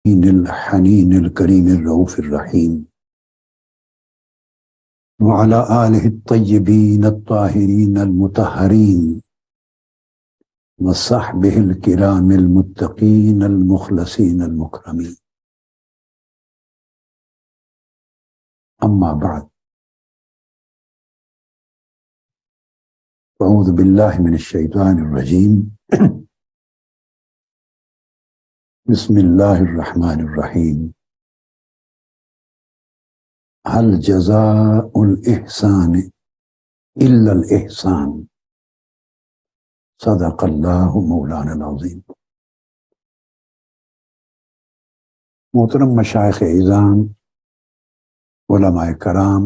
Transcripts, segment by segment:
الحنين الكريم الرؤوف الرحيم وعلى آله الطيبين الطاهرين المطهرين وصحبه الكرام المتقين المخلصين المكرمين. أما بعد، أعوذ بالله من الشيطان الرجيم. بسم الله الرحمن الرحيم. هل جزاء الإحسان إلا الإحسان. صدق الله مولانا العظيم. محترم مشائخ اعظام، علماء کرام،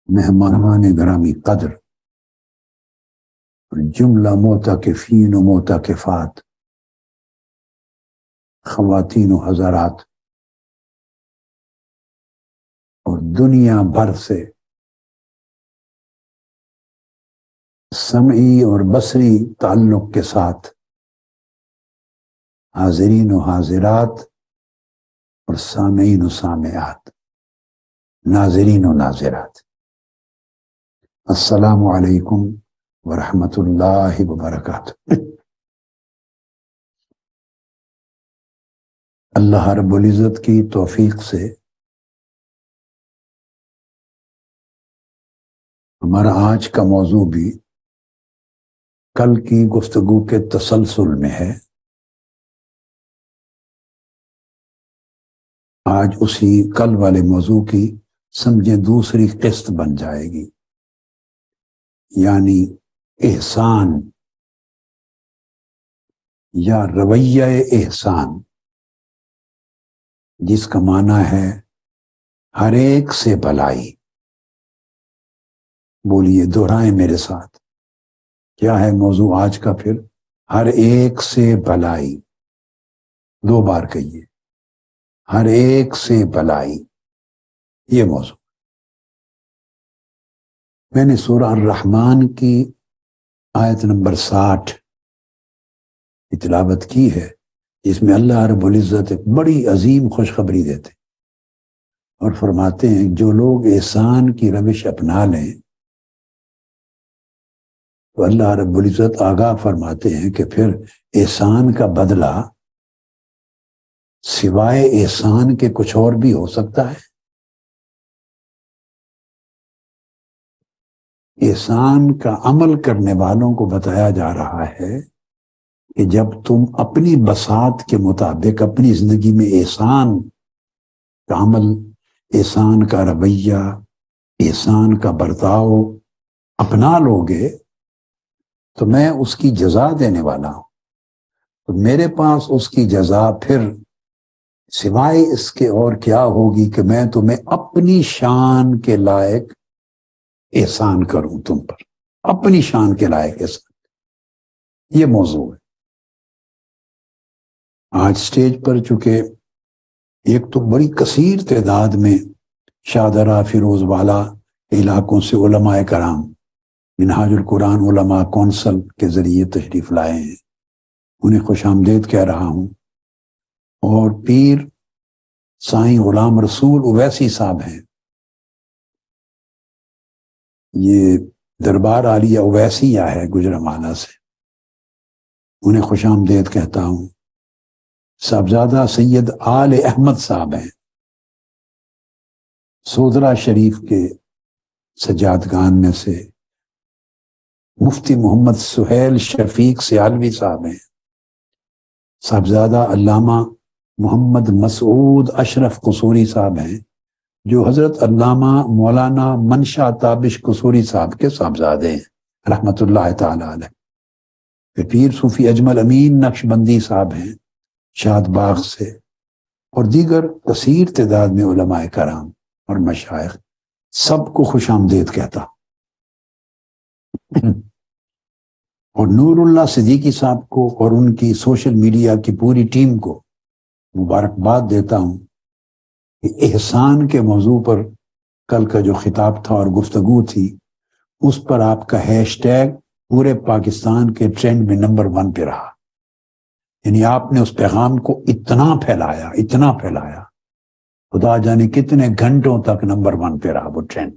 مہمانان گرامی قدر، جملہ معتکفین و معتکفات، خواتین و حضرات، اور دنیا بھر سے سمعی اور بصری تعلق کے ساتھ حاضرین و حاضرات اور سامعین و سامعات، ناظرین و ناظرات، السلام علیکم ورحمۃ اللہ وبرکاتہ۔ اللہ رب العزت کی توفیق سے ہمارا آج کا موضوع بھی کل کی گفتگو کے تسلسل میں ہے۔ آج اسی کل والے موضوع کی سمجھیں دوسری قسط بن جائے گی، یعنی احسان یا رویہ احسان، جس کا معنی ہے ہر ایک سے بھلائی۔ بولیے، دہرائیں میرے ساتھ، کیا ہے موضوع آج کا؟ پھر ہر ایک سے بھلائی، دو بار کہیے، ہر ایک سے بھلائی، یہ موضوع۔ میں نے سورہ الرحمن کی آیت نمبر 60 کی تلاوت کی ہے، جس میں اللہ رب العزت ایک بڑی عظیم خوشخبری دیتے اور فرماتے ہیں جو لوگ احسان کی روش اپنا لیں تو اللہ رب العزت آگاہ فرماتے ہیں کہ پھر احسان کا بدلہ سوائے احسان کے کچھ اور بھی ہو سکتا ہے۔ احسان کا عمل کرنے والوں کو بتایا جا رہا ہے کہ جب تم اپنی بساط کے مطابق اپنی زندگی میں احسان کا عمل، احسان کا رویہ، احسان کا برتاؤ اپنا لوگے تو میں اس کی جزا دینے والا ہوں۔ تو میرے پاس اس کی جزا پھر سوائے اس کے اور کیا ہوگی کہ میں تمہیں اپنی شان کے لائق احسان کروں تم پر، اپنی شان کے لائق احسان۔ یہ موضوع ہے آج سٹیج پر، چونکہ ایک تو بڑی کثیر تعداد میں شاہدرہ، فیروز والا علاقوں سے علماء کرام منہاج القرآن علماء کونسل کے ذریعے تشریف لائے ہیں، انہیں خوش آمدید کہہ رہا ہوں۔ اور پیر سائیں غلام رسول اویسی صاحب ہیں، یہ دربار عالیہ اویسیہ ہے گجرانوالہ سے، انہیں خوش آمدید کہتا ہوں۔ صاحبزادہ سید آل احمد صاحب ہیں، سودرہ شریف کے سجادگان میں سے۔ مفتی محمد سہیل شفیق سیالوی صاحب ہیں، صاحبزادہ علامہ محمد مسعود اشرف قصوری صاحب ہیں، جو حضرت علامہ مولانا منشا تابش قصوری صاحب کے صاحبزادے ہیں رحمت اللہ تعالی علیہ۔ پیر صوفی اجمل امین نقشبندی صاحب ہیں شاد باغ سے، اور دیگر کثیر تعداد میں علماء کرام اور مشائخ، سب کو خوش آمدید کہتا۔ اور نور اللہ صدیقی صاحب کو اور ان کی سوشل میڈیا کی پوری ٹیم کو مبارکباد دیتا ہوں کہ احسان کے موضوع پر کل کا جو خطاب تھا اور گفتگو تھی، اس پر آپ کا ہیش ٹیگ پورے پاکستان کے ٹرینڈ میں نمبر 1 پہ رہا۔ یعنی آپ نے اس پیغام کو اتنا پھیلایا خدا جانے کتنے گھنٹوں تک نمبر 1 پہ رہا وہ ٹرینڈ.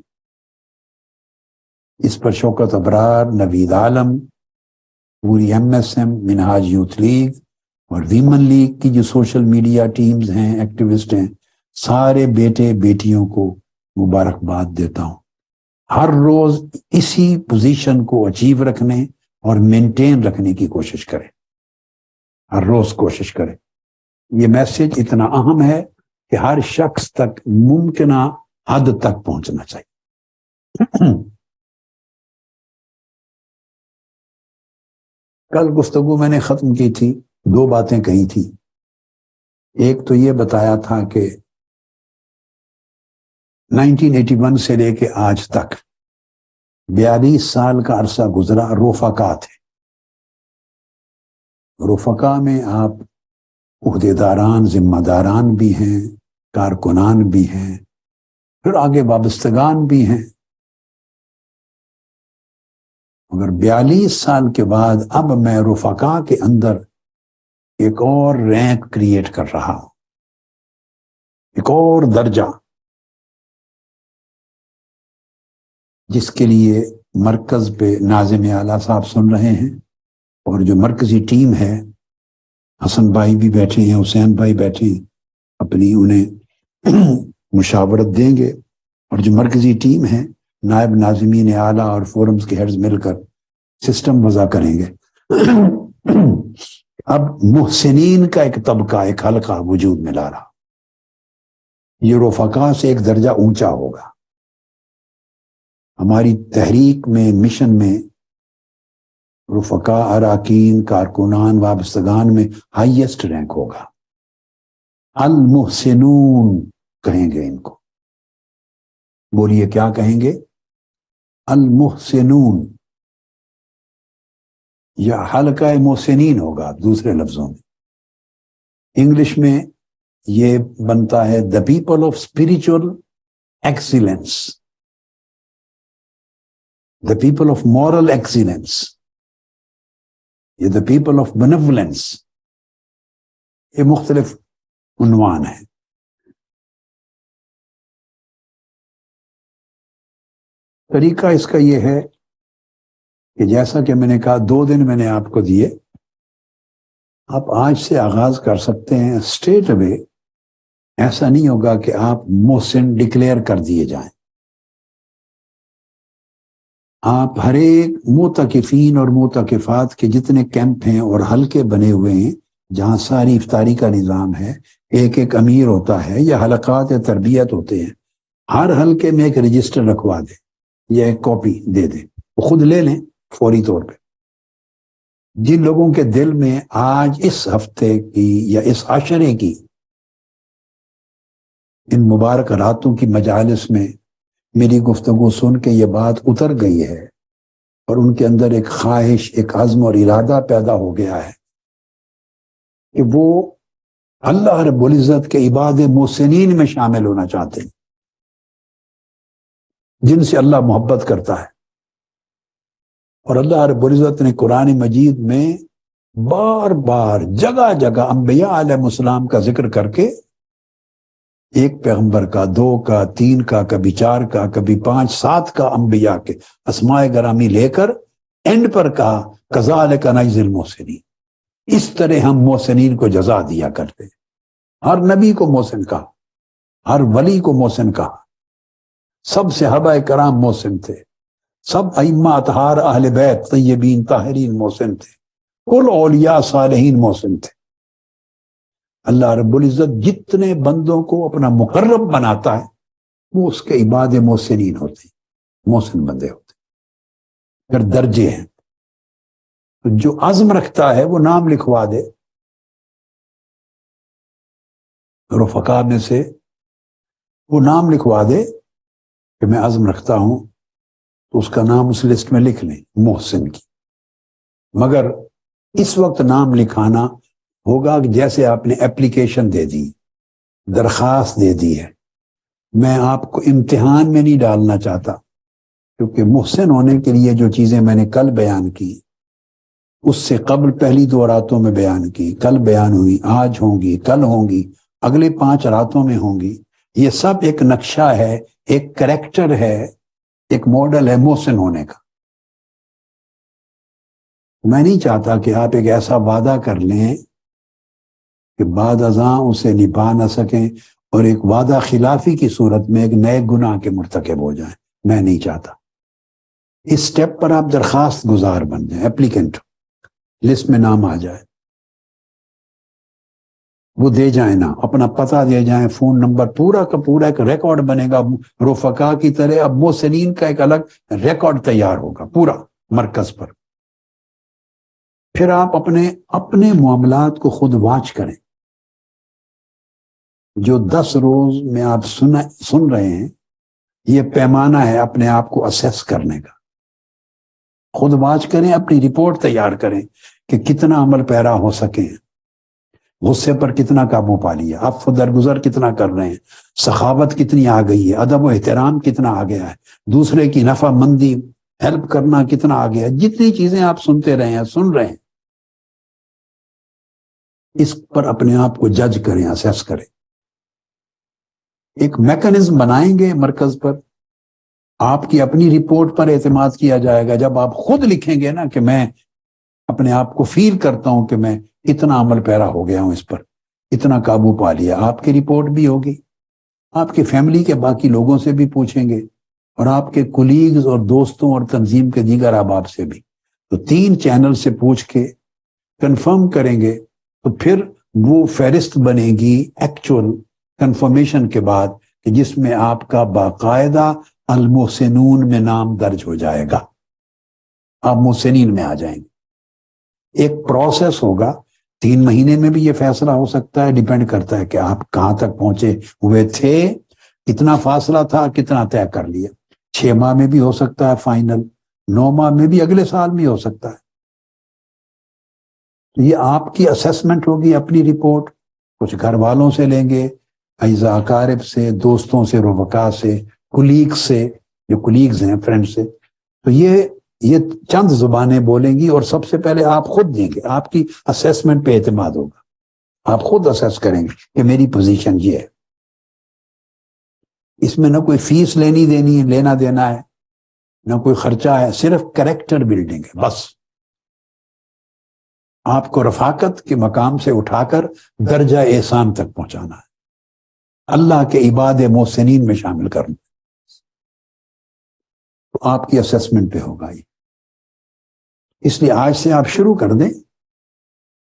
اس پر شوکت ابرار، نوید عالم، پوری MSM، منہاج یوتھ لیگ اور ویمن لیگ کی جو سوشل میڈیا ٹیمز ہیں، ایکٹیوسٹ ہیں، سارے بیٹے بیٹیوں کو مبارکباد دیتا ہوں. ہر روز اسی پوزیشن کو اچیو رکھنے اور مینٹین رکھنے کی کوشش کریں، ہر روز کوشش کریں. یہ میسج اتنا اہم ہے کہ ہر شخص تک ممکنہ حد تک پہنچنا چاہیے. کل گفتگو میں نے ختم کی تھی، 2 باتیں کہی تھی. ایک تو یہ بتایا تھا کہ 1981 سے لے کے آج تک 42 سال کا عرصہ گزرا. رفقا تھے. رفقا میں آپ عہدیداران، ذمہ داران بھی ہیں، کارکنان بھی ہیں، پھر آگے وابستگان بھی ہیں. مگر 42 سال کے بعد اب میں رفقا کے اندر ایک اور رینک کریٹ کر رہا ہوں، ایک اور درجہ، جس کے لیے مرکز پہ ناظم اعلیٰ صاحب سن رہے ہیں، اور جو مرکزی ٹیم ہے، حسن بھائی بھی بیٹھے ہیں، حسین بھائی بیٹھے ہیں، اپنی انہیں مشاورت دیں گے. اور جو مرکزی ٹیم ہے، نائب ناظمین اعلیٰ اور فورمز کے ہیڈز مل کر سسٹم وضع کریں گے. اب محسنین کا ایک طبقہ، ایک حلقہ وجود میں لا رہا. یہ رفقا سے ایک درجہ اونچا ہوگا. ہماری تحریک میں، مشن میں رفقا، اراکین، کارکنان، وابستگان میں ہائیسٹ رینک ہوگا. المحسنون کہیں گے ان کو. بولیے کیا کہیں گے؟ المحسنون، یا حلقہ محسنین ہوگا دوسرے لفظوں میں. انگلش میں یہ بنتا ہے the people of spiritual excellence, the people of moral excellence, یہ the people of benevolence. یہ مختلف عنوان ہیں. طریقہ اس کا یہ ہے کہ جیسا کہ میں نے کہا 2 دن میں نے آپ کو دیے، آپ آج سے آغاز کر سکتے ہیں اسٹریٹ اوے. ایسا نہیں ہوگا کہ آپ محسن ڈکلیئر کر دیے جائیں. آپ ہر ایک معتکفین اور معتکفات کے جتنے کیمپ ہیں اور حلقے بنے ہوئے ہیں جہاں ساری افطاری کا نظام ہے، ایک ایک امیر ہوتا ہے یا حلقات تربیت ہوتے ہیں، ہر حلقے میں ایک رجسٹر رکھوا دیں یا ایک کاپی دے دیں، وہ خود لے لیں فوری طور پہ. جن لوگوں کے دل میں آج اس ہفتے کی یا اس عشرے کی ان مبارک راتوں کی مجالس میں میری گفتگو سن کے یہ بات اتر گئی ہے اور ان کے اندر ایک خواہش، ایک عزم اور ارادہ پیدا ہو گیا ہے کہ وہ اللہ رب العزت کے عباد محسنین میں شامل ہونا چاہتے ہیں، جن سے اللہ محبت کرتا ہے. اور اللہ رب العزت نے قرآن مجید میں بار بار جگہ جگہ انبیاء علیہ السلام کا ذکر کر کے ایک پیغمبر کا، 2 کا، 3 کا، کبھی 4 کا، کبھی 5 7 کا انبیاء کے اسماء گرامی لے کر اینڈ پر کہا کذالک نجزی المحسنین، اس طرح ہم محسنین کو جزا دیا کرتے. ہر نبی کو محسن کہا، ہر ولی کو محسن کہا. سب صحابہ کرام محسن تھے، سب ائمہ اطہار اہل بیت طیبین طاہرین محسن تھے، کل اولیاء صالحین محسن تھے. اللہ رب العزت جتنے بندوں کو اپنا مقرب بناتا ہے وہ اس کے عباد محسنین ہوتے ہیں، محسن بندے ہوتے ہیں. پھر درجے ہیں، جو عزم رکھتا ہے وہ نام لکھوا دے. رفقا میں سے وہ نام لکھوا دے کہ میں عزم رکھتا ہوں، تو اس کا نام اس لسٹ میں لکھ لیں محسن کی. مگر اس وقت نام لکھانا ہوگا کہ جیسے آپ نے اپلیکیشن دے دی، درخواست دے دی ہے. میں آپ کو امتحان میں نہیں ڈالنا چاہتا، کیونکہ محسن ہونے کے لیے جو چیزیں میں نے کل بیان کی اس سے قبل پہلی 2 راتوں میں بیان کی، کل بیان ہوئی، آج ہوں گی، کل ہوں گی، اگلے 5 راتوں میں ہوں گی۔ یہ سب ایک نقشہ ہے، ایک کریکٹر ہے، ایک ماڈل ہے محسن ہونے کا۔ میں نہیں چاہتا کہ آپ ایک ایسا وعدہ کر لیں کہ بعد ازاں اسے نبھا نہ سکیں اور ایک وعدہ خلافی کی صورت میں ایک نئے گناہ کے مرتکب ہو جائیں۔ میں نہیں چاہتا۔ اس سٹیپ پر آپ درخواست گزار بن جائیں، اپلیکنٹ، لسٹ میں نام آ جائے، وہ دے جائیں نا، اپنا پتہ دے جائیں، فون نمبر، پورا کا پورا ایک ریکارڈ بنے گا رفقا کی طرح۔ اب محسنین کا ایک الگ ریکارڈ تیار ہوگا پورا مرکز پر۔ پھر آپ اپنے معاملات کو خود واچ کریں۔ جو 10 روز میں آپ سن رہے ہیں، یہ پیمانہ ہے اپنے آپ کو اسیس کرنے کا۔ خود واچ کریں، اپنی رپورٹ تیار کریں کہ کتنا عمل پیرا ہو سکیں، غصے پر کتنا قابو پا لیا، عفو درگزر کتنا کر رہے ہیں، سخاوت کتنی آ گئی ہے، ادب و احترام کتنا آ گیا ہے، دوسرے کی نفع مندی، ہیلپ کرنا کتنا آ گیا ہے۔ جتنی چیزیں آپ سنتے رہے ہیں، سن رہے ہیں، اس پر اپنے آپ کو جج کریں، اسیس کریں۔ ایک میکنزم بنائیں گے مرکز پر، آپ کی اپنی رپورٹ پر اعتماد کیا جائے گا۔ جب آپ خود لکھیں گے نا کہ میں اپنے آپ کو فیل کرتا ہوں کہ میں اتنا عمل پیرا ہو گیا ہوں، اس پر اتنا قابو پا لیا، آپ کی رپورٹ بھی ہوگی، آپ کی فیملی کے باقی لوگوں سے بھی پوچھیں گے، اور آپ کے کولیگز اور دوستوں اور تنظیم کے دیگر احباب سے بھی۔ تو 3 چینل سے پوچھ کے کنفرم کریں گے، تو پھر وہ فہرست بنے گی ایکچوئل کنفرمیشن کے بعد، کہ جس میں آپ کا باقاعدہ المحسنون میں نام درج ہو جائے گا، آپ محسنین میں آ جائیں گے۔ ایک پروسیس ہوگا، 3 مہینے میں بھی یہ فیصلہ ہو سکتا ہے، ڈیپینڈ کرتا ہے کہ آپ کہاں تک پہنچے ہوئے تھے، کتنا فاصلہ تھا، کتنا طے کر لیا۔ 6 ماہ میں بھی ہو سکتا ہے فائنل، 9 ماہ میں بھی، اگلے سال میں ہو سکتا ہے۔ تو یہ آپ کی اسیسمنٹ ہوگی، اپنی رپورٹ کچھ گھر والوں سے لیں گے، اعزاء اقارب سے، دوستوں سے، رفقا سے، کولیگ سے، جو کولیگز ہیں، فرینڈ سے۔ تو یہ چند زبانیں بولیں گی، اور سب سے پہلے آپ خود دیں گے، آپ کی اسیسمنٹ پہ اعتماد ہوگا، آپ خود اسیس کریں گے کہ میری پوزیشن یہ ہے۔ اس میں نہ کوئی فیس لینا دینا ہے، نہ کوئی خرچہ ہے، صرف کریکٹر بلڈنگ ہے بس۔ آپ کو رفاقت کے مقام سے اٹھا کر درجہ احسان تک پہنچانا ہے، اللہ کے عباد محسنین میں شامل کرنا۔ تو آپ کی اسیسمنٹ پہ ہوگا یہ۔ اس لیے آج سے آپ شروع کر دیں،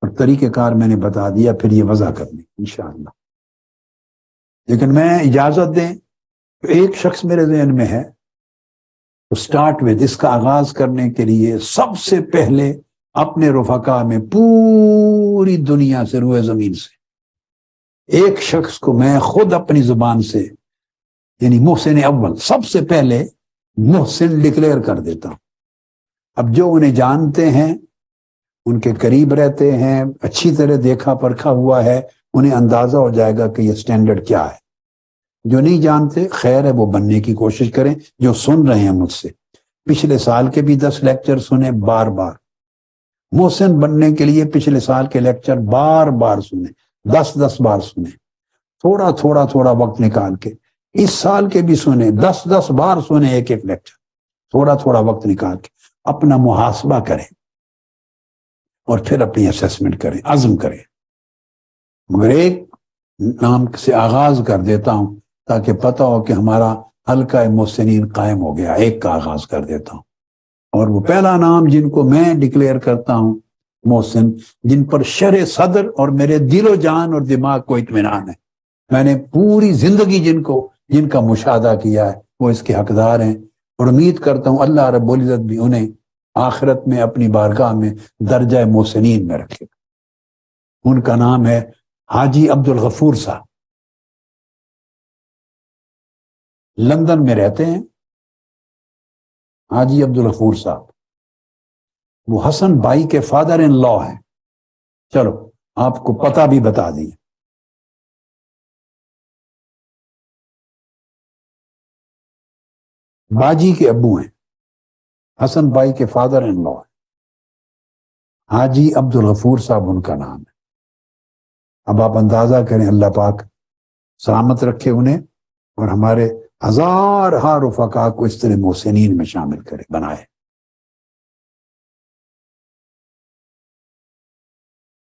اور طریقہ کار میں نے بتا دیا، پھر یہ وضع کر دیں انشاءاللہ۔ لیکن میں اجازت دیں تو ایک شخص میرے ذہن میں ہے، تو سٹارٹ ود، اس کا آغاز کرنے کے لیے سب سے پہلے اپنے رفقا میں پوری دنیا سے، روئے زمین سے ایک شخص کو میں خود اپنی زبان سے، یعنی محسن اول، سب سے پہلے محسن ڈکلیئر کر دیتا ہوں۔ اب جو انہیں جانتے ہیں، ان کے قریب رہتے ہیں، اچھی طرح دیکھا پرکھا ہوا ہے، انہیں اندازہ ہو جائے گا کہ یہ سٹینڈرڈ کیا ہے۔ جو نہیں جانتے، خیر ہے، وہ بننے کی کوشش کریں۔ جو سن رہے ہیں مجھ سے، پچھلے سال کے بھی 10 لیکچر سنیں، بار بار محسن بننے کے لیے پچھلے سال کے لیکچر بار بار سنیں، 10 بار سنیں، تھوڑا وقت نکال کے۔ اس سال کے بھی سنیں، 10 بار سنیں ایک لیکچر، تھوڑا وقت نکال کے اپنا محاسبہ کریں، اور پھر اپنی اسیسمنٹ کریں، عزم کریں۔ مگر ایک نام سے آغاز کر دیتا ہوں تاکہ پتہ ہو کہ ہمارا حلقہ محسنین قائم ہو گیا، ایک کا آغاز کر دیتا ہوں۔ اور وہ پہلا نام جن کو میں ڈکلیئر کرتا ہوں محسن، جن پر شرح صدر اور میرے دل و جان اور دماغ کو اطمینان ہے، میں نے پوری زندگی جن کا مشاہدہ کیا ہے، وہ اس کے حقدار ہیں، اور امید کرتا ہوں اللہ رب العزت بھی انہیں آخرت میں اپنی بارگاہ میں درجہ محسنین میں رکھے گا۔ ان کا نام ہے حاجی عبدالغفور صاحب، لندن میں رہتے ہیں۔ حاجی عبدالغفور صاحب وہ حسن بھائی کے فادر ان لا ہیں۔ چلو آپ کو پتہ بھی بتا دیں، باجی کے ابو ہیں، حسن بھائی کے فادر ان لا ہیں۔ حاجی عبد الغفور صاحب ان کا نام ہے. اب آپ اندازہ کریں اللہ پاک سلامت رکھے انہیں اور ہمارے ہزار رفقا کو اس طرح محسنین میں شامل کرے بنائے.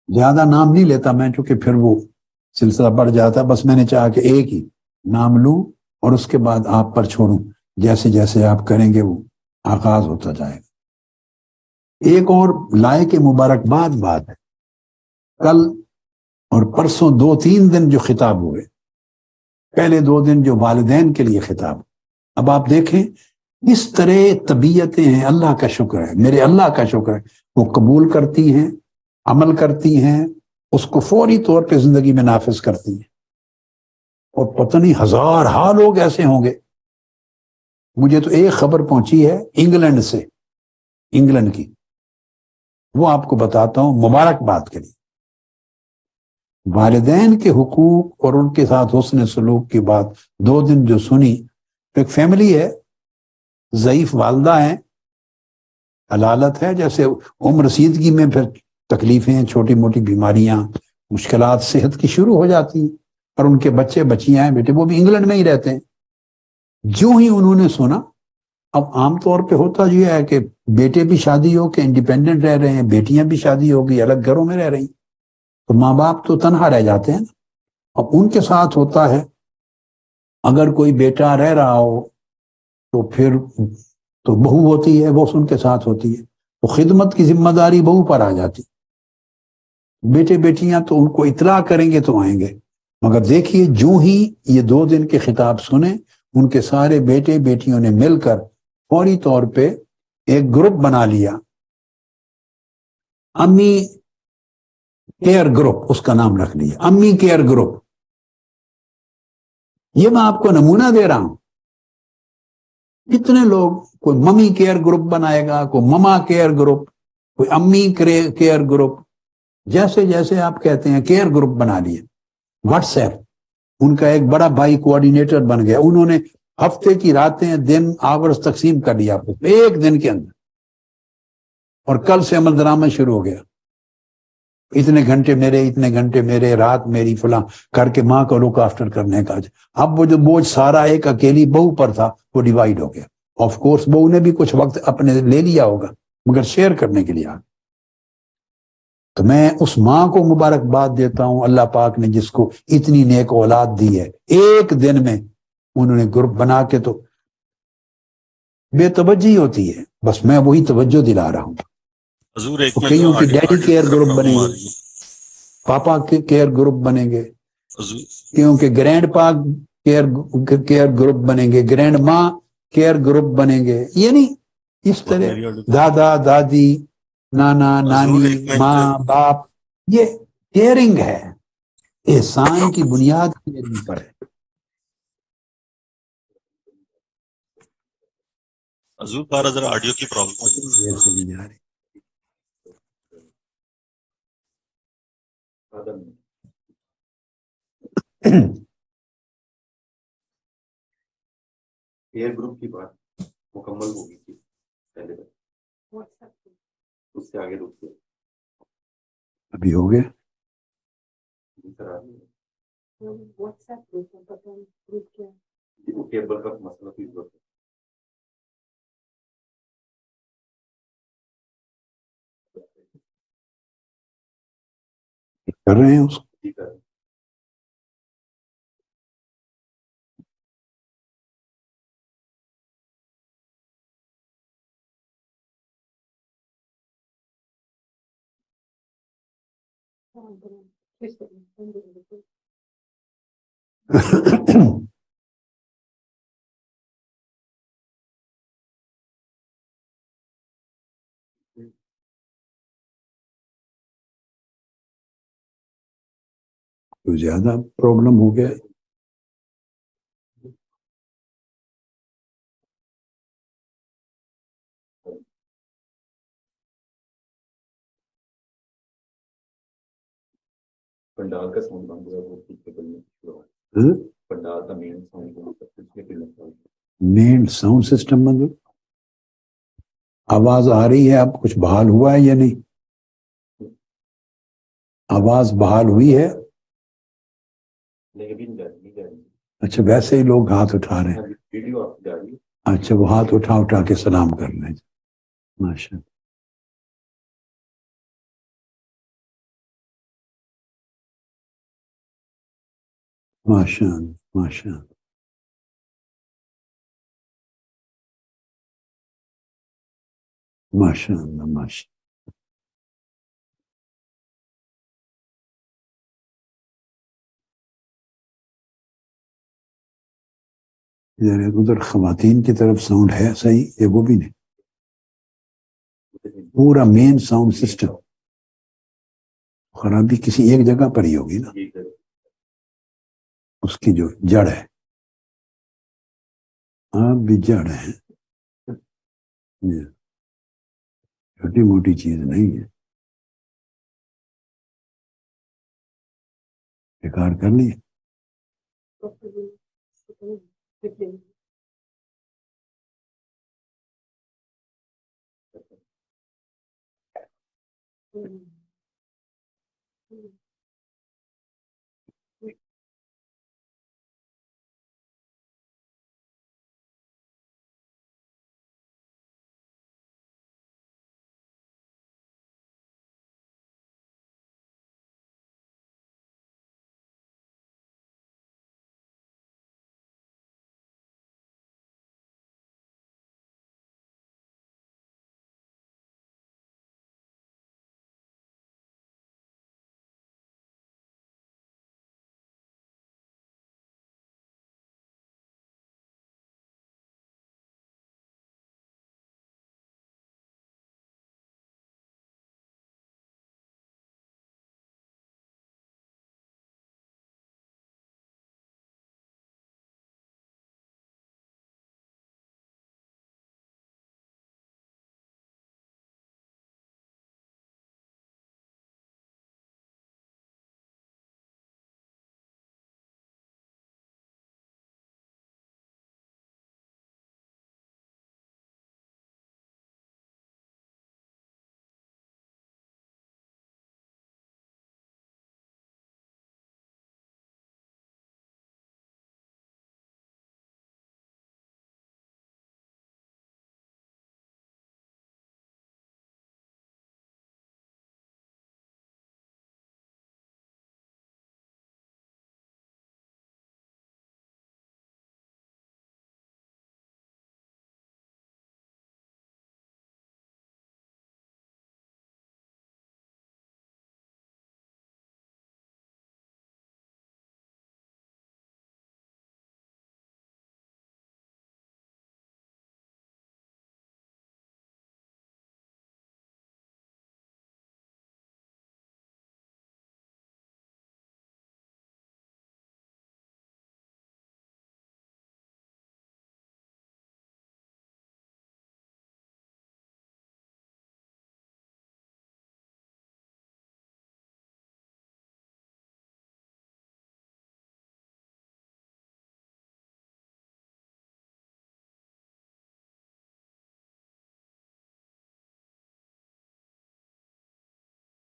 زیادہ نام نہیں لیتا میں چونکہ پھر وہ سلسلہ بڑھ جاتا, بس میں نے چاہا کہ ایک ہی نام لوں اور اس کے بعد آپ پر چھوڑوں, جیسے جیسے آپ کریں گے وہ آغاز ہوتا جائے گا. ایک اور لائق مبارکباد بات ہے, کل اور پرسوں 2-3 دن جو خطاب ہوئے, پہلے 2 دن جو والدین کے لیے خطاب, اب آپ دیکھیں اس طرح طبیعتیں ہیں. اللہ کا شکر ہے, میرے اللہ کا شکر ہے, وہ قبول کرتی ہیں, عمل کرتی ہیں, اس کو فوری طور پہ زندگی میں نافذ کرتی ہیں. اور پتہ نہیں ہزار لوگ ایسے ہوں گے. مجھے تو ایک خبر پہنچی ہے انگلینڈ سے, انگلینڈ کی, وہ آپ کو بتاتا ہوں مبارکباد کے لیے. والدین کے حقوق اور ان کے ساتھ حسن سلوک کی بات 2 دن جو سنی, ایک فیملی ہے, ضعیف والدہ ہیں, حلالت ہے, جیسے عمر رسیدگی میں پھر تکلیفیں, چھوٹی موٹی بیماریاں, مشکلات صحت کی شروع ہو جاتی ہیں, اور ان کے بچے بچیاں ہیں بیٹے, وہ بھی انگلینڈ میں ہی رہتے ہیں. جو ہی انہوں نے سنا, اب عام طور پہ ہوتا یہ ہے کہ بیٹے بھی شادی ہو کے انڈیپینڈنٹ رہ رہے ہیں, بیٹیاں بھی شادی ہو گئی الگ گھروں میں رہ رہی, تو ماں باپ تو تنہا رہ جاتے ہیں. اب ان کے ساتھ ہوتا ہے اگر کوئی بیٹا رہ رہا ہو تو پھر تو بہو ہوتی ہے, وہ ان کے ساتھ ہوتی ہے, تو خدمت کی ذمہ داری بہو پر آ جاتی. بیٹے بیٹیاں تو ان کو اطلاع کریں گے تو آئیں گے, مگر دیکھیے جو ہی یہ 2 دن کے خطاب سنے, ان کے سارے بیٹے بیٹیوں نے مل کر فوری طور پہ ایک گروپ بنا لیا, امی کیئر گروپ, اس کا نام رکھ لیا امی کیئر گروپ. یہ میں آپ کو نمونہ دے رہا ہوں. کتنے لوگ, کوئی ممی کیئر گروپ بنائے گا, کوئی مما کیئر گروپ, کوئی امی کیئر گروپ, جیسے جیسے آپ کہتے ہیں کیئر گروپ بنا لیے. واٹس ایپ ان کا ایک بڑا بھائی کوآرڈینیٹر بن گیا, انہوں نے ہفتے کی راتیں دن آورز تقسیم کر لیا ایک دن کے اندر, اور کل سے عمل درآمد شروع ہو گیا. اتنے گھنٹے میرے, اتنے گھنٹے میرے, رات میری, فلاں کر کے ماں کو لک آفٹر کرنے کا. اب وہ جو بوجھ سارا ایک اکیلی بہو پر تھا وہ ڈیوائیڈ ہو گیا. آف کورس بہو نے بھی کچھ وقت اپنے لے لیا ہوگا, مگر شیئر کرنے کے لیے آ. تو میں اس ماں کو مبارکباد دیتا ہوں, اللہ پاک نے جس کو اتنی نیک اولاد دی ہے, ایک دن میں انہوں نے گروپ بنا کے, تو بے توجہی ہوتی ہے, بس میں وہی توجہ دلا رہا ہوں. کئیوں کی ڈیڈی کیئر گروپ بنے گے, پاپا کے کیئر گروپ بنیں گے, کیونکہ گرینڈ پا کیئر گروپ بنیں گے, گرینڈ ماں کیئر گروپ بنیں گے. یعنی اس طرح دادا دادی, نانا نانی, ماں باپ, یہ کیئرنگ ہے, احسان کی بنیاد کیئرنگ پر ہے. حضور بارہ ذرا آڈیو کی پرابلم ایئر گروپ کی بات مکمل ہو گئی تھی پہلے, اس سے آگے رک گئے. ابھی ہو گیا کیبل کا مسئلہ بھی کر رہے ہیں اس کو. تو زیادہ پرابلم ہو گیا. پنڈال کا ساؤنڈ بند ہوا, پنڈال کا مین ساؤنڈ, مین ساؤنڈ سسٹم بند. آواز آ رہی ہے, اب کچھ بحال ہوا ہے یا نہیں؟ آواز بحال ہوئی ہے؟ نہیں ابھی نہیں جا رہی. اچھا ویسے ہی لوگ ہاتھ اٹھا رہے ہیں. ویڈیو آپ کی جا رہی ہے. اچھا وہ ہاتھ اٹھا کے سلام کر رہے ہیں. ماشاء اللہ. ماشاء اللہ ماشاء اللہ. ماشاء اللہ ماشاء اللہ. ادھر خواتین کی طرف ساؤنڈ ہے صحیح یہ وہ بھی نہیں؟ پورا مین ساؤنڈ سسٹم خرابی کسی ایک جگہ پر ہی ہوگی نا، اس کی جو جڑ ہے. آپ بھی جڑ ہے، چھوٹی موٹی چیز نہیں ہے. بیکار کر لی.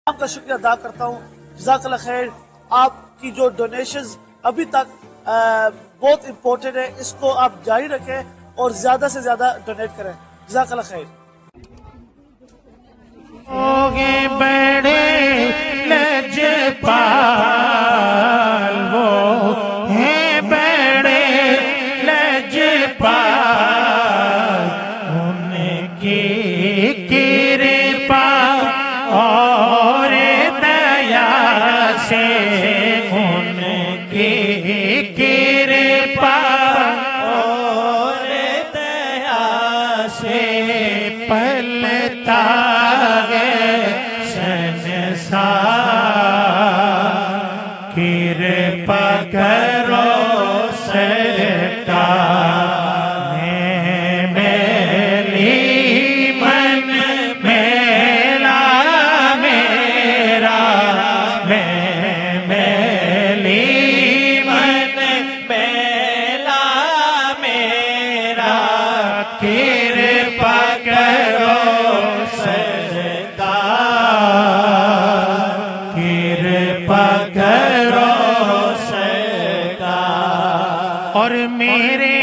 آپ کا شکریہ ادا کرتا ہوں. جزاک اللہ خیر. آپ کی جو ڈونیشنز ابھی تک بہت امپورٹنٹ ہے، اس کو آپ جاری رکھیں اور زیادہ سے زیادہ ڈونیٹ کریں. جزاک اللہ خیر. بڑے لجپال وہ ہیں بڑے لجپال، ان کی کرپا اور دیا سے، ان کی کرپا اور دیا سے پلتا کرپا کرو سرکار، میلی من میلا میرا، میلی من میلا میرا، کرپا کرو سرکار، اور میرے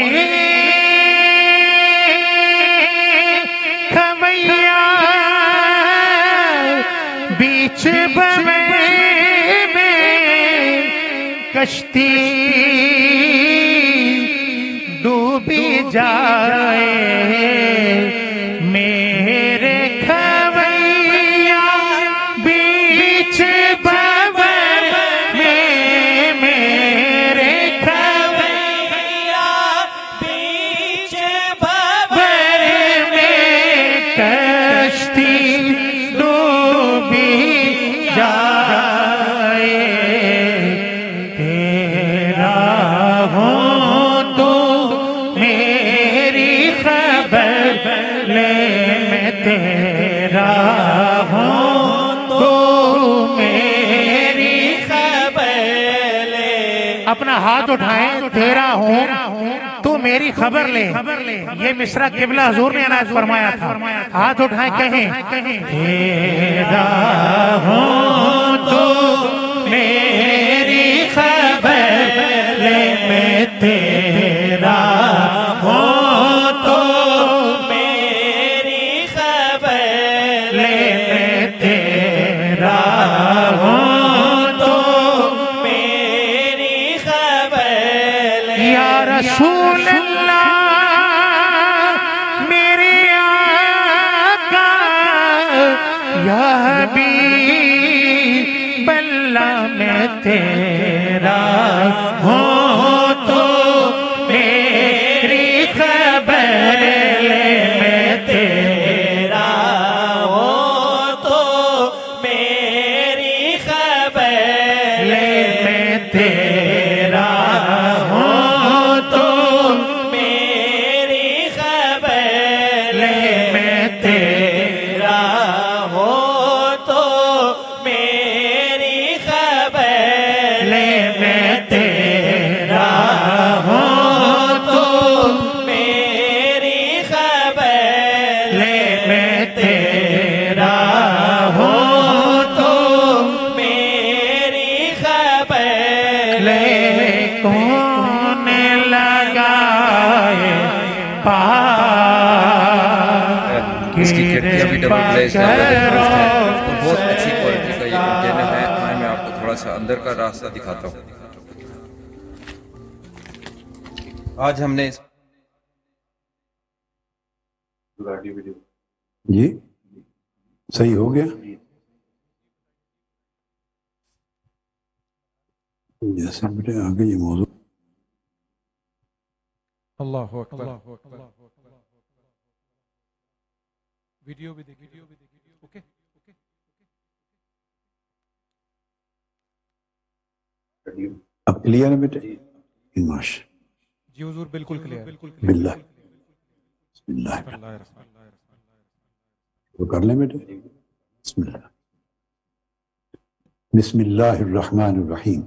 کھویا بیچ بوے میں کشتی ڈوبی جائے میرے کھویا بیچ بوے میں میرے کھویا بیچ بوے میں کشتی ڈوبی جائے تیرا ہوں تو میری خبر لے میں تیرا ہوں تو میری خبر لے اپنا ہاتھ اٹھائیں تیرا ہوں تو میری خبر لے یہ مصرع قبلہ حضور نے عنایت فرمایا تھا ہاتھ اٹھائیں کہیں تیرا ہوں تو میری خبر لے میں تیرا ہوں تو میری خبر لے میں تیرا ہوں تو میری خبر لے یا رسول اللہ میرے آقا یا حبیب اللہ میں تیرا ہوں تو میری خبر لے میں تیرا ہوں تو میری خبر لے میں تیرا ہوں تو میری خبر لے میں تیرا ہوں تو میری خبر لے میں تیرا ہوں تو میری خبر لے میں تیرا ہوں تو میری خبر لے کون لگائے اس کی کھڑکیاں بھی ڈبل گلیز ہے اور بہت اچھی کوالٹی کا یہ کنٹینر ہے میں آپ کو تھوڑا سا اندر کا راستہ دکھاتا ہوں آج ہم نے جی صحیح ہو گیا جیسے بیٹے آگے یہ موضوع اللہ اکبر ویڈیو بھی دیکھ اوکے اب کلیئر ہے بیٹے ماشاء جی حضور بالکل کلیئر باللہ بسم اللہ تو کر لیں بیٹے بسم اللہ بسم اللہ الرحمن الرحیم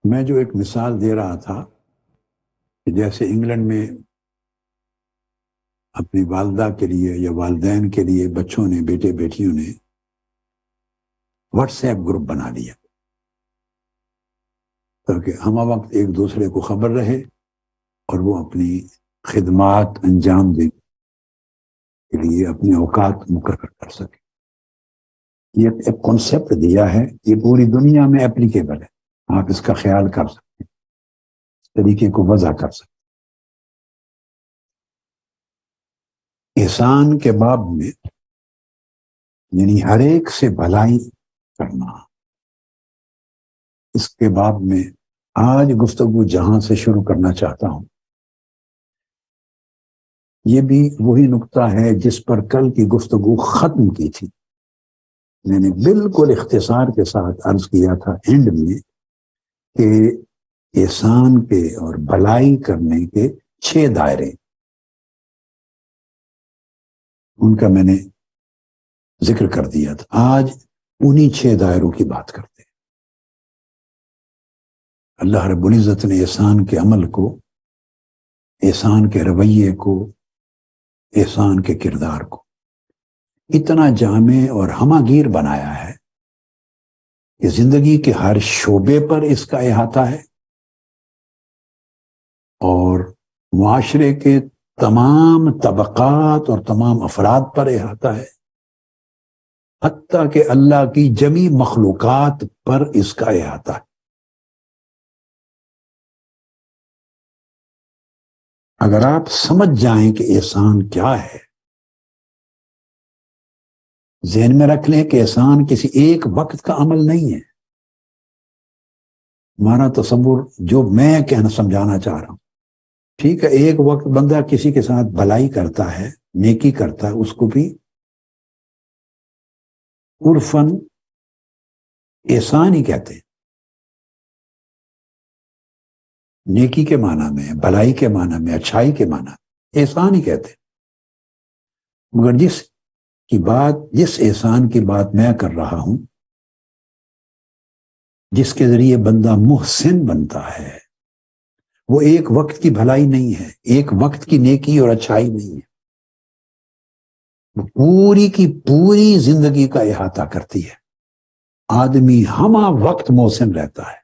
میں جو ایک مثال دے رہا تھا کہ جیسے انگلینڈ میں اپنی والدہ کے لیے یا والدین کے لیے بچوں نے بیٹے بیٹیوں نے واٹس ایپ گروپ بنا لیا تاکہ ہم وقت ایک دوسرے کو خبر رہے اور وہ اپنی خدمات انجام دینے کے لیے اپنے اوقات مقرر کر سکے یہ ایک کانسیپٹ دیا ہے یہ پوری دنیا میں اپلیکیبل ہے آپ اس کا خیال کر سکتے ہیں اس طریقے کو وضع کر سکتے ہیں احسان کے باب میں یعنی ہر ایک سے بھلائی کرنا اس کے باب میں آج گفتگو جہاں سے شروع کرنا چاہتا ہوں یہ بھی وہی نقطہ ہے جس پر کل کی گفتگو ختم کی تھی میں نے بالکل اختصار کے ساتھ عرض کیا تھا اینڈ میں کہ احسان کے اور بھلائی کرنے کے 6 دائرے ان کا میں نے ذکر کر دیا تھا آج انہی 6 دائروں کی بات کرتے ہیں اللہ رب العزت نے احسان کے عمل کو احسان کے رویے کو احسان کے کردار کو اتنا جامع اور ہمہ گیر بنایا ہے کہ زندگی کے ہر شعبے پر اس کا احاطہ ہے اور معاشرے کے تمام طبقات اور تمام افراد پر احاطہ ہے، حتیٰ کہ اللہ کی جمی مخلوقات پر اس کا احاطہ ہے۔ اگر آپ سمجھ جائیں کہ احسان کیا ہے، ذہن میں رکھ لیں کہ احسان کسی ایک وقت کا عمل نہیں ہے۔ ہمارا تصور جو میں کہنا سمجھانا چاہ رہا ہوں، ٹھیک ہے، ایک وقت بندہ کسی کے ساتھ بھلائی کرتا ہے، نیکی کرتا ہے، اس کو بھی عرفاً احسان ہی کہتے ہیں، نیکی کے معنی میں، بھلائی کے معنی میں، اچھائی کے معنی میں احسان ہی کہتے ہیں۔ مگر جس احسان کی بات میں کر رہا ہوں، جس کے ذریعے بندہ محسن بنتا ہے، وہ ایک وقت کی بھلائی نہیں ہے، ایک وقت کی نیکی اور اچھائی نہیں ہے، وہ پوری کی پوری زندگی کا احاطہ کرتی ہے۔ آدمی ہمہ وقت محسن رہتا ہے،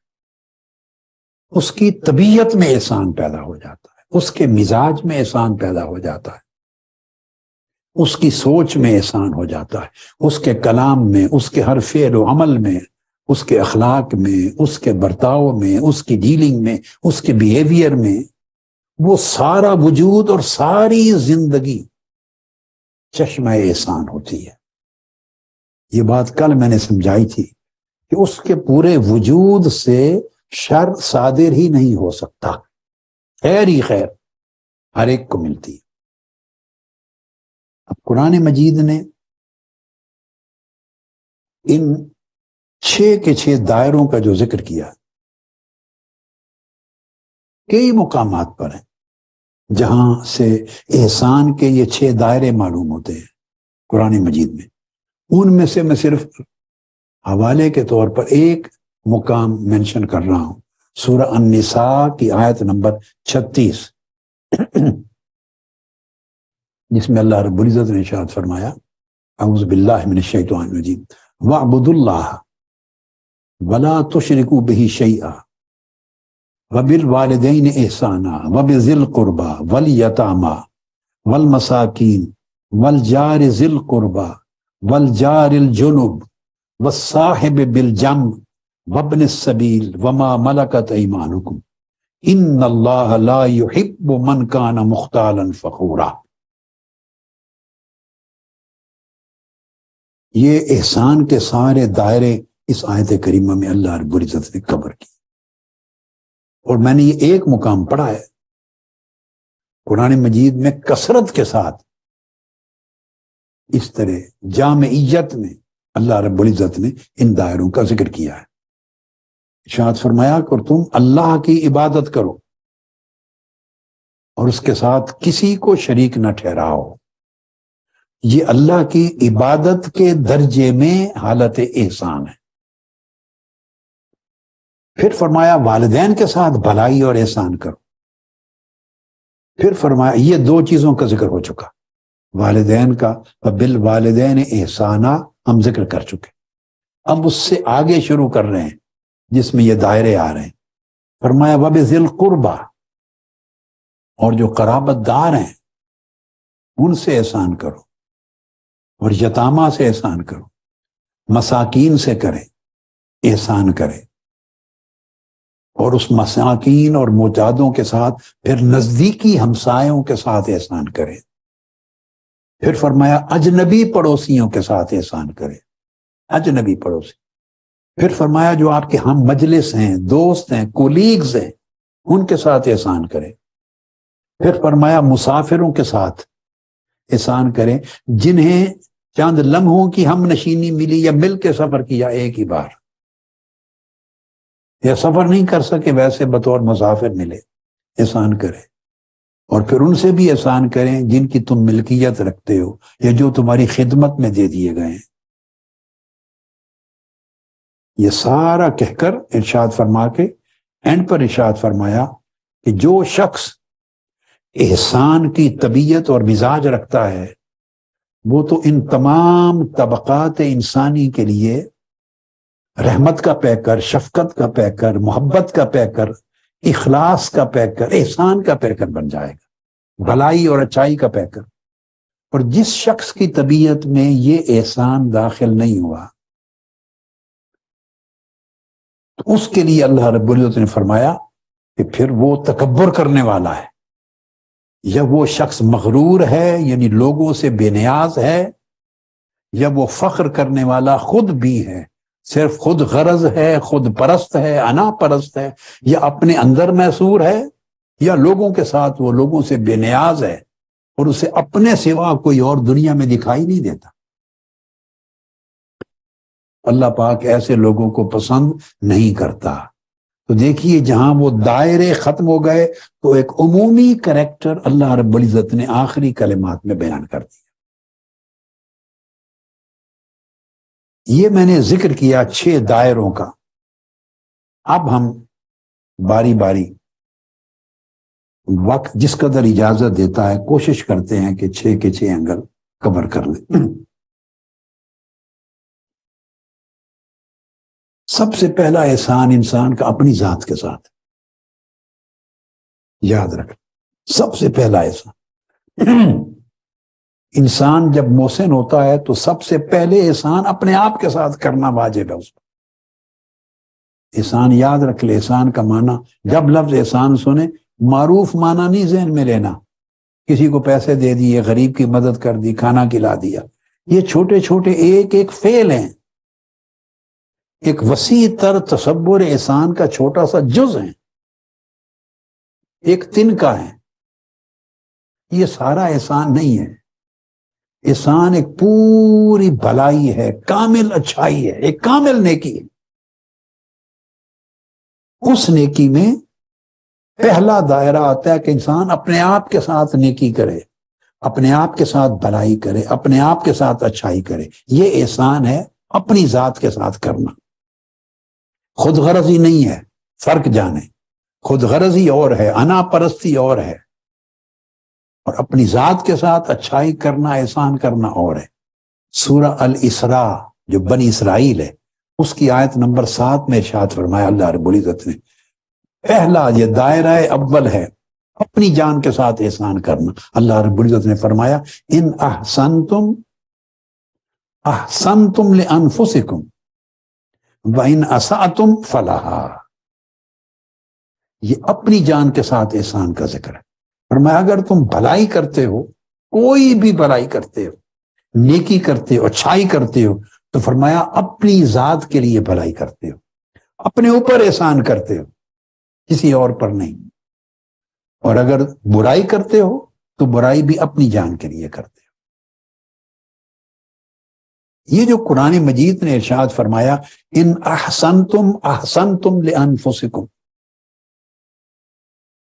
اس کی طبیعت میں احسان پیدا ہو جاتا ہے، اس کے مزاج میں احسان پیدا ہو جاتا ہے، اس کی سوچ میں احسان ہو جاتا ہے، اس کے کلام میں، اس کے ہر فعل و عمل میں، اس کے اخلاق میں، اس کے برتاؤ میں، اس کی ڈیلنگ میں، اس کے بیہیویئر میں، وہ سارا وجود اور ساری زندگی چشمہ احسان ہوتی ہے۔ یہ بات کل میں نے سمجھائی تھی کہ اس کے پورے وجود سے شر صادر ہی نہیں ہو سکتا، خیر ہی خیر ہر ایک کو ملتی ہے۔ اب قرآن مجید نے ان 6 کے 6 دائروں کا جو ذکر کیا، کئی مقامات پر ہیں جہاں سے احسان کے یہ 6 دائرے معلوم ہوتے ہیں قرآن مجید میں۔ ان میں سے میں صرف حوالے کے طور پر ایک مقام مینشن کر رہا ہوں، سورہ النساء کی آیت نمبر 36، جس میں اللہ رب العزت نے ارشاد فرمایا، اعوذ باللہ من الشیطان الرجیم، وَاعْبُدُوا اللَّهَ وَلَا تُشْرِكُوا بِهِ شَيْئًا وَبِالْوَالِدَيْنِ إِحْسَانًا وَبِذِي الْقُرْبَى وَالْيَتَامَى وَالْمَسَاكِينِ وَالْجَارِ ذِي الْقُرْبَى وَالْجَارِ الْجُنُبِ وَالصَّاحِبِ بِالْجَنبِ وَابْنِ السَّبِيلِ وَمَا مَلَكَتْ أَيْمَانُكُمْ إِنَّ اللَّهَ لَا يُحِبُّ مَنْ كَانَ مُخْتَالًا فَخُورًا۔ یہ احسان کے سارے دائرے اس آیت کریمہ میں اللہ رب العزت نے کور کی، اور میں نے یہ ایک مقام پڑھا ہے قرآن مجید میں کثرت کے ساتھ اس طرح جامعیت میں اللہ رب العزت نے ان دائروں کا ذکر کیا ہے۔ ارشاد فرمایا کہ تم اللہ کی عبادت کرو اور اس کے ساتھ کسی کو شریک نہ ٹھہراؤ۔ یہ اللہ کی عبادت کے درجے میں حالت احسان ہے۔ پھر فرمایا والدین کے ساتھ بھلائی اور احسان کرو۔ پھر فرمایا، یہ 2 چیزوں کا ذکر ہو چکا، والدین کا بالوالدین احسانہ ہم ذکر کر چکے، اب اس سے آگے شروع کر رہے ہیں جس میں یہ دائرے آ رہے ہیں۔ فرمایا وَبِذِي الْقُرْبَى، اور جو قرابت دار ہیں ان سے احسان کرو، اور یتامہ سے احسان کرو، مساکین سے کریں احسان کریں، اور اس مساکین اور محتاجوں کے ساتھ پھر نزدیکی ہمسایوں کے ساتھ احسان کریں۔ پھر فرمایا اجنبی پڑوسیوں کے ساتھ احسان کریں، اجنبی پڑوسی۔ پھر فرمایا جو آپ کے ہم مجلس ہیں، دوست ہیں، کولیگز ہیں، ان کے ساتھ احسان کریں۔ پھر فرمایا مسافروں کے ساتھ احسان کریں جنہیں چند لمحوں کی ہم نشینی ملی یا مل کے سفر کیا ایک ہی بار، یا سفر نہیں کر سکے ویسے بطور مسافر ملے، احسان کریں۔ اور پھر ان سے بھی احسان کریں جن کی تم ملکیت رکھتے ہو یا جو تمہاری خدمت میں دے دیے گئے ہیں۔ یہ سارا کہہ کر ارشاد فرما کے اینڈ پر ارشاد فرمایا کہ جو شخص احسان کی طبیعت اور مزاج رکھتا ہے، وہ تو ان تمام طبقات انسانی کے لیے رحمت کا پیکر، شفقت کا پیکر، محبت کا پیکر، اخلاص کا پیکر، احسان کا پیکر بن جائے گا، بھلائی اور اچھائی کا پیکر۔ اور جس شخص کی طبیعت میں یہ احسان داخل نہیں ہوا تو اس کے لیے اللہ رب العزت نے فرمایا کہ پھر وہ تکبر کرنے والا ہے، یا وہ شخص مغرور ہے یعنی لوگوں سے بے نیاز ہے، یا وہ فخر کرنے والا خود بھی ہے، صرف خود غرض ہے، خود پرست ہے، انا پرست ہے، یا اپنے اندر محصور ہے، یا لوگوں کے ساتھ وہ لوگوں سے بے نیاز ہے اور اسے اپنے سوا کوئی اور دنیا میں دکھائی نہیں دیتا۔ اللہ پاک ایسے لوگوں کو پسند نہیں کرتا۔ تو دیکھیے جہاں وہ دائرے ختم ہو گئے تو ایک عمومی کریکٹر اللہ رب العزت نے آخری کلمات میں بیان کر دیا۔ یہ میں نے ذکر کیا 6 دائروں کا۔ اب ہم باری باری وقت جس قدر اجازت دیتا ہے کوشش کرتے ہیں کہ 6 کے 6 اینگل کور کر لیں۔ سب سے پہلا احسان انسان کا اپنی ذات کے ساتھ، یاد رکھ، سب سے پہلا احسان۔ انسان جب محسن ہوتا ہے تو سب سے پہلے احسان اپنے آپ کے ساتھ کرنا واجب ہے اس پر۔ احسان یاد رکھ لے، احسان کا معنی جب لفظ احسان سنے معروف معنی نہیں ذہن میں لینا، کسی کو پیسے دے دیے، غریب کی مدد کر دی، کھانا کھلا دیا، یہ چھوٹے چھوٹے ایک ایک فعل ہیں، ایک وسیع تر تصور احسان کا چھوٹا سا جز ہے، ایک تنکا ہے۔ یہ سارا احسان نہیں ہے، احسان ایک پوری بھلائی ہے، کامل اچھائی ہے، ایک کامل نیکی ہے۔ اس نیکی میں پہلا دائرہ آتا ہے کہ انسان اپنے آپ کے ساتھ نیکی کرے، اپنے آپ کے ساتھ بھلائی کرے، اپنے آپ کے ساتھ اچھائی کرے۔ یہ احسان ہے اپنی ذات کے ساتھ کرنا۔ خود غرضی نہیں ہے، فرق جانے، خود غرضی اور ہے، انا پرستی اور ہے، اور اپنی ذات کے ساتھ اچھائی کرنا، احسان کرنا اور ہے۔ سورہ الاسراء جو بنی اسرائیل ہے اس کی آیت نمبر 7 میں ارشاد فرمایا اللہ رب العزت نے، پہلا یہ دائرہ اول ہے اپنی جان کے ساتھ احسان کرنا۔ اللہ رب العزت نے فرمایا ان احسنتم احسنتم لانفسکم وَإِنْ أَسَأْتُمْ فَلَهَا۔ یہ اپنی جان کے ساتھ احسان کا ذکر ہے۔ فرمایا اگر تم بھلائی کرتے ہو، کوئی بھی بھلائی کرتے ہو، نیکی کرتے ہو، اچھائی کرتے ہو، تو فرمایا اپنی ذات کے لیے بھلائی کرتے ہو، اپنے اوپر احسان کرتے ہو، کسی اور پر نہیں۔ اور اگر برائی کرتے ہو تو برائی بھی اپنی جان کے لیے کرتے ہو۔ یہ جو قرآن مجید نے ارشاد فرمایا ان احسنتم احسنتم لانفسکم،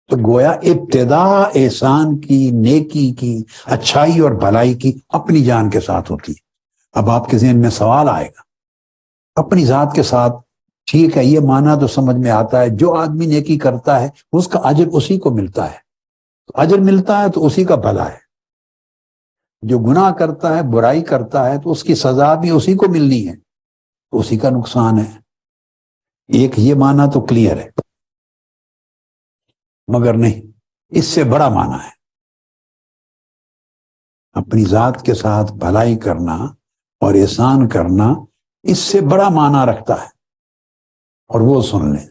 تو گویا ابتدا احسان کی، نیکی کی، اچھائی اور بھلائی کی اپنی جان کے ساتھ ہوتی ہے۔ اب آپ کے ذہن میں سوال آئے گا، اپنی ذات کے ساتھ، ٹھیک ہے یہ معنی تو سمجھ میں آتا ہے، جو آدمی نیکی کرتا ہے اس کا اجر اسی کو ملتا ہے، اجر ملتا ہے تو اسی کا بھلا ہے۔ جو گناہ کرتا ہے، برائی کرتا ہے، تو اس کی سزا بھی اسی کو ملنی ہے، تو اسی کا نقصان ہے۔ ایک یہ معنی تو کلیئر ہے، مگر نہیں، اس سے بڑا معنی ہے۔ اپنی ذات کے ساتھ بھلائی کرنا اور احسان کرنا اس سے بڑا معنی رکھتا ہے، اور وہ سن لیں،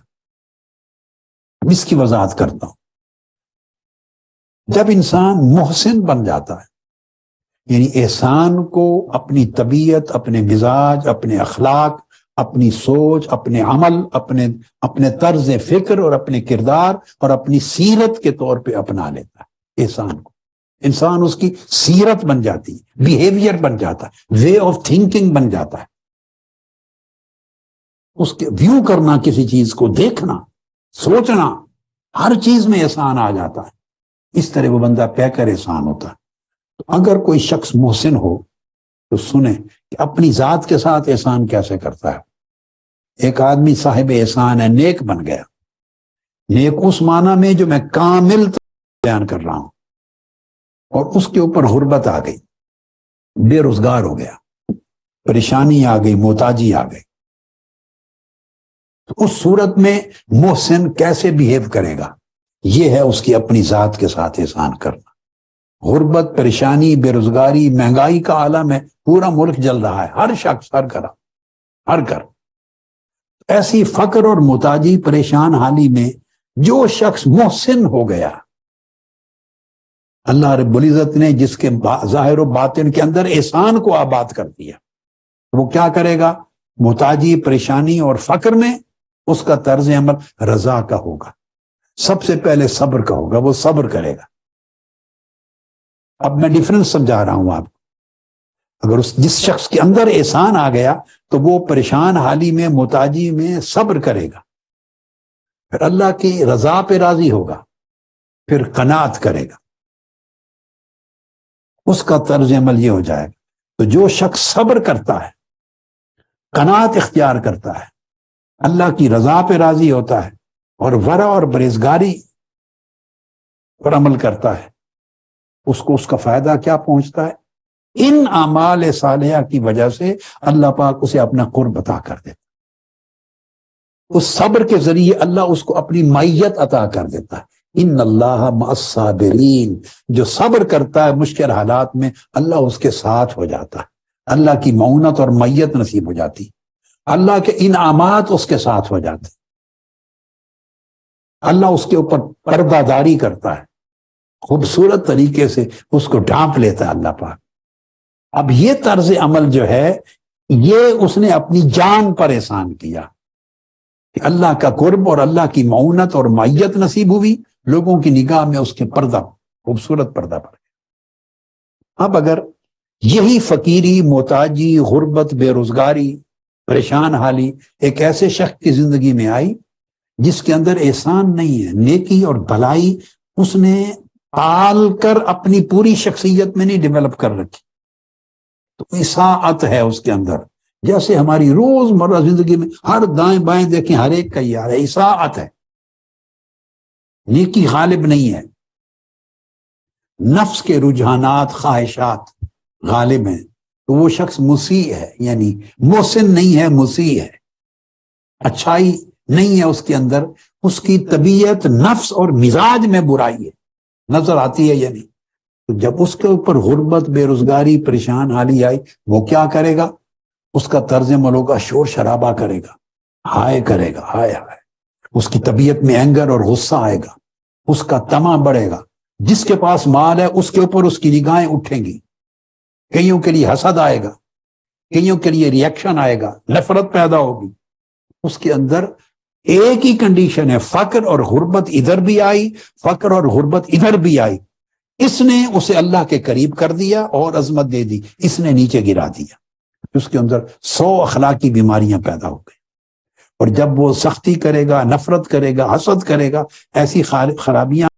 اس کی وضاحت کرتا ہوں۔ جب انسان محسن بن جاتا ہے، یعنی احسان کو اپنی طبیعت، اپنے مزاج، اپنے اخلاق، اپنی سوچ، اپنے عمل، اپنے طرز فکر اور اپنے کردار اور اپنی سیرت کے طور پہ اپنا لیتا ہے احسان کو، انسان اس کی سیرت بن جاتی ہے، بیہیویئر بن جاتا ہے، وے آف تھنکنگ بن جاتا ہے، اس کے ویو کرنا، کسی چیز کو دیکھنا، سوچنا، ہر چیز میں احسان آ جاتا ہے۔ اس طرح وہ بندہ پے کر احسان ہوتا ہے۔ تو اگر کوئی شخص محسن ہو تو سنیں کہ اپنی ذات کے ساتھ احسان کیسے کرتا ہے۔ ایک آدمی صاحب احسان ہے، نیک بن گیا، نیک اس معنی میں جو میں کامل بیان کر رہا ہوں، اور اس کے اوپر غربت آ گئی، بے روزگار ہو گیا، پریشانی آ گئی، محتاجی آ گئی، تو اس صورت میں محسن کیسے بیہیو کرے گا؟ یہ ہے اس کی اپنی ذات کے ساتھ احسان کرنا۔ غربت، پریشانی، بے روزگاری، مہنگائی کا عالم ہے، پورا ملک جل رہا ہے، ہر شخص، ہر گھر۔ ایسی فقر اور محتاجی، پریشان حالی میں جو شخص محسن ہو گیا، اللہ رب العزت نے جس کے ظاہر و باطن کے اندر احسان کو آباد کر دیا، وہ کیا کرے گا؟ محتاجی، پریشانی اور فقر میں اس کا طرز عمل رضا کا ہوگا، سب سے پہلے صبر کا ہوگا، وہ صبر کرے گا۔ اب میں ڈیفرنس سمجھا رہا ہوں آپ کو۔ اگر جس شخص کے اندر احسان آ گیا تو وہ پریشان حالی میں، محتاجی میں صبر کرے گا، پھر اللہ کی رضا پہ راضی ہوگا، پھر قناعت کرے گا، اس کا طرز عمل یہ ہو جائے گا۔ تو جو شخص صبر کرتا ہے، قناعت اختیار کرتا ہے، اللہ کی رضا پہ راضی ہوتا ہے اور ورع اور پرہیزگاری پر عمل کرتا ہے، اس کو اس کا فائدہ کیا پہنچتا ہے؟ ان اعمال صالحہ کی وجہ سے اللہ پاک اسے اپنا قرب عطا کر دیتا، اس صبر کے ذریعے اللہ اس کو اپنی معیت عطا کر دیتا ہے۔ ان اللہ مع الصابرین، جو صبر کرتا ہے مشکل حالات میں، اللہ اس کے ساتھ ہو جاتا ہے، اللہ کی معونت اور معیت نصیب ہو جاتی، اللہ کے انعامات اس کے ساتھ ہو جاتے، اللہ اس کے اوپر پردہ داری کرتا ہے، خوبصورت طریقے سے اس کو ڈھانپ لیتا ہے اللہ پاک۔ اب یہ طرز عمل جو ہے، یہ اس نے اپنی جان پر احسان کیا کہ اللہ کا قرب اور اللہ کی معونت اور معیت نصیب ہوئی، لوگوں کی نگاہ میں اس کے پردہ، خوبصورت پردہ پڑ گیا۔ اب اگر یہی فقیری، محتاجی، غربت، بے روزگاری، پریشان حالی ایک ایسے شخص کی زندگی میں آئی جس کے اندر احسان نہیں ہے، نیکی اور بھلائی اس نے پال کر اپنی پوری شخصیت میں نہیں ڈیولپ کر رکھی، تو اساءت ہے اس کے اندر، جیسے ہماری روز مرہ زندگی میں ہر دائیں بائیں دیکھیں ہر ایک کا یار ہے، اساءت ہے، نیکی غالب نہیں ہے، نفس کے رجحانات، خواہشات غالب ہیں، تو وہ شخص مسیء ہے، یعنی محسن نہیں ہے، مسیء ہے، اچھائی نہیں ہے اس کے اندر، اس کی طبیعت، نفس اور مزاج میں برائی ہے، نظر آتی ہے یا نہیں؟ تو جب اس کے اوپر غربت، بے روزگاری، پریشان حالی آئی، وہ کیا کرے گا؟ اس کا طرز عمل ہوگا شور شرابہ کرے گا، ہائے کرے گا، ہائے ہائے، اس کی طبیعت میں اینگر اور غصہ آئے گا، اس کا طمع بڑھے گا، جس کے پاس مال ہے اس کے اوپر اس کی نگاہیں اٹھیں گی، کئیوں کے لیے حسد آئے گا، کئیوں کے لیے ریئیکشن آئے گا، نفرت پیدا ہوگی۔ اس کے اندر ایک ہی کنڈیشن ہے، فقر اور غربت ادھر بھی آئی، فقر اور غربت ادھر بھی آئی، اس نے اسے اللہ کے قریب کر دیا اور عظمت دے دی، اس نے نیچے گرا دیا، اس کے اندر 100 اخلاقی بیماریاں پیدا ہو گئی۔ اور جب وہ سختی کرے گا، نفرت کرے گا، حسد کرے گا، ایسی خرابیاں